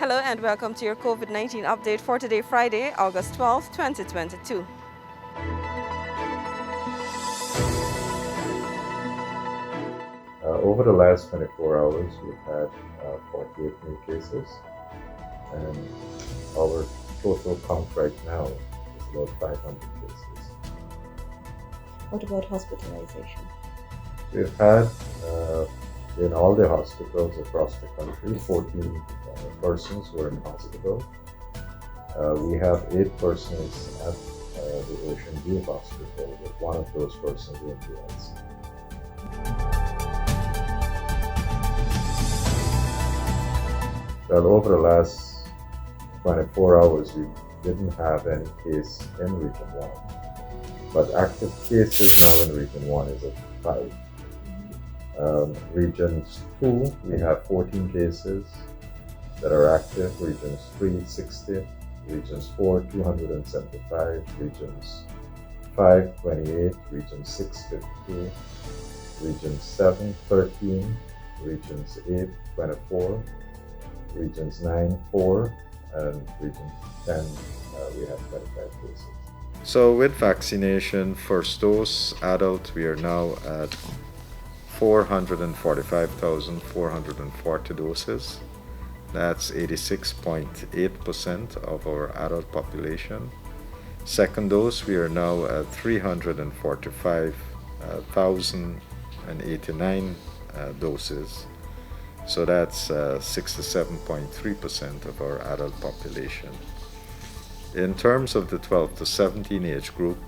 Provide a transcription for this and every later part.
Hello and welcome to your COVID-19 update for today, Friday, August 12, 2022. Over the last 24 hours, we've had 48 new cases, and our total count right now is about 500 cases. What about hospitalization? We've had in all the hospitals across the country 14 persons who are in hospital. We have 8 persons at the Ocean View Hospital, with one of those persons in the ICU. Well, over the last 24 hours, we didn't have any case in Region 1, but active cases now in Region 1 is at 5. Regions 2, we have 14 cases that are active. Regions 3, 60. Regions 4, 275. Regions 5, 28. Region 6, 52. Region 7, 13. Regions 8, 24. Regions 9, 4. And Region 10, we have 25 cases. So with vaccination, first dose adult, we are now at 445,440 doses. That's 86.8% of our adult population. Second dose, we are now at 345,089 doses. So that's 67.3% of our adult population. In terms of the 12 to 17 age group,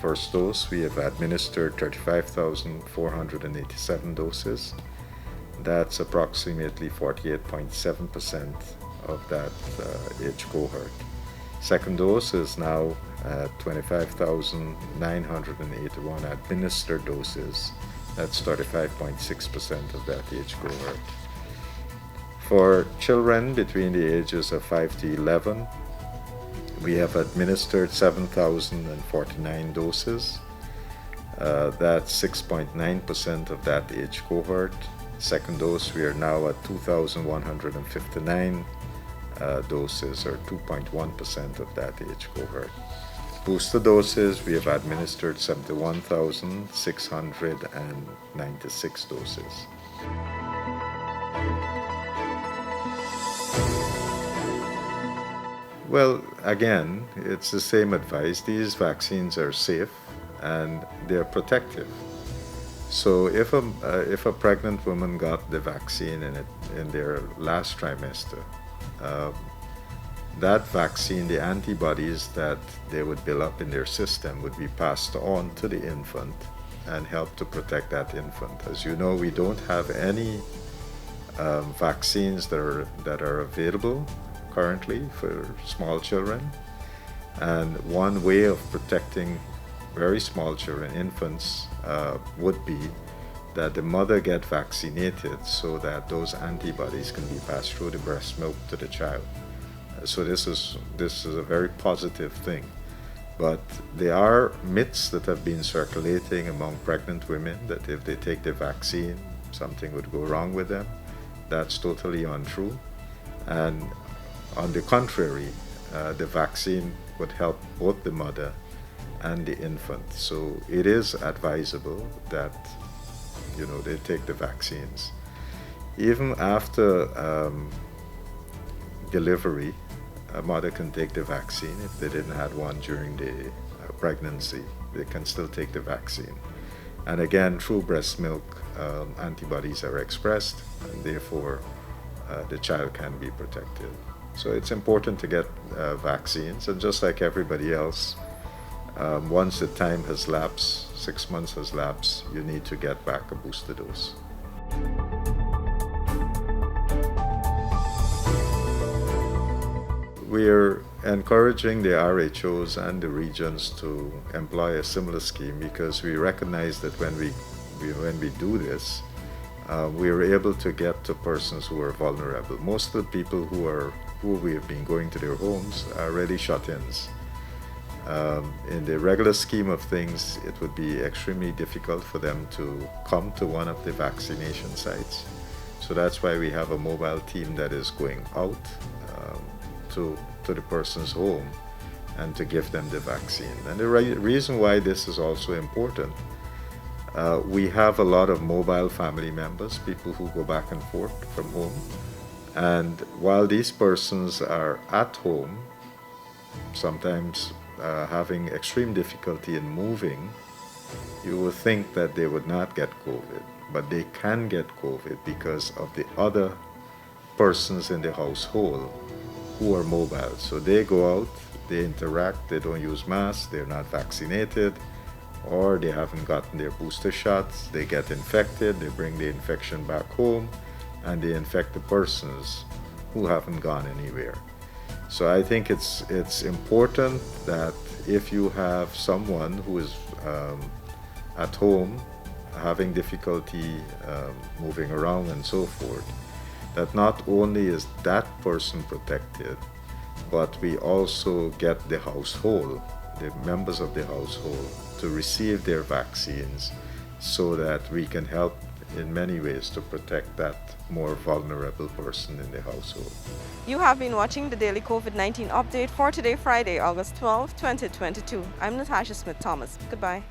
first dose, we have administered 35,487 doses. That's approximately 48.7% of that age cohort. Second dose is now at 25,981 administered doses. That's 35.6% of that age cohort. For children between the ages of 5 to 11, we have administered 7,049 doses. That's 6.9% of that age cohort. Second dose, we are now at 2,159 doses, or 2.1% of that age cohort. Booster doses, we have administered 71,696 doses. Well, again, it's the same advice. These vaccines are safe and they're protective. So if a pregnant woman got the vaccine in their last trimester, that vaccine, the antibodies that they would build up in their system, would be passed on to the infant and help to protect that infant. As you know, we don't have any vaccines that are available currently for small children, and one way of protecting very small children, infants, would be that the mother get vaccinated so that those antibodies can be passed through the breast milk to the child. So this is a very positive thing. But there are myths that have been circulating among pregnant women that if they take the vaccine, something would go wrong with them. That's totally untrue. And on the contrary, the vaccine would help both the mother and the infant. So it is advisable that they take the vaccines. Even after delivery, a mother can take the vaccine. If they didn't have one during the pregnancy, they can still take the vaccine. And again, through breast milk, antibodies are expressed, and therefore the child can be protected. So it's important to get vaccines, and just like everybody else, once the time has lapsed, 6 months has lapsed, you need to get back a booster dose. We are encouraging the RHOs and the regions to employ a similar scheme, because we recognize that when we do this, we are able to get to persons who are vulnerable. Most of the people who we have been going to their homes are really shut-ins. In the regular scheme of things, it would be extremely difficult for them to come to one of the vaccination sites. So that's why we have a mobile team that is going out to the person's home and to give them the vaccine. And the reason why this is also important, we have a lot of mobile family members, people who go back and forth from home. And while these persons are at home, sometimes having extreme difficulty in moving, you would think that they would not get COVID, but they can get COVID because of the other persons in the household who are mobile. So they go out, they interact, they don't use masks, they're not vaccinated, or they haven't gotten their booster shots, they get infected, they bring the infection back home, and they infect the persons who haven't gone anywhere. So I think it's important that if you have someone who is at home having difficulty moving around and so forth, that not only is that person protected, but we also get the household, the members of the household, to receive their vaccines so that we can help in many ways to protect that more vulnerable person in the household. You have been watching the daily COVID-19 update for today, Friday, August 12, 2022. I'm Natasha Smith-Thomas. Goodbye.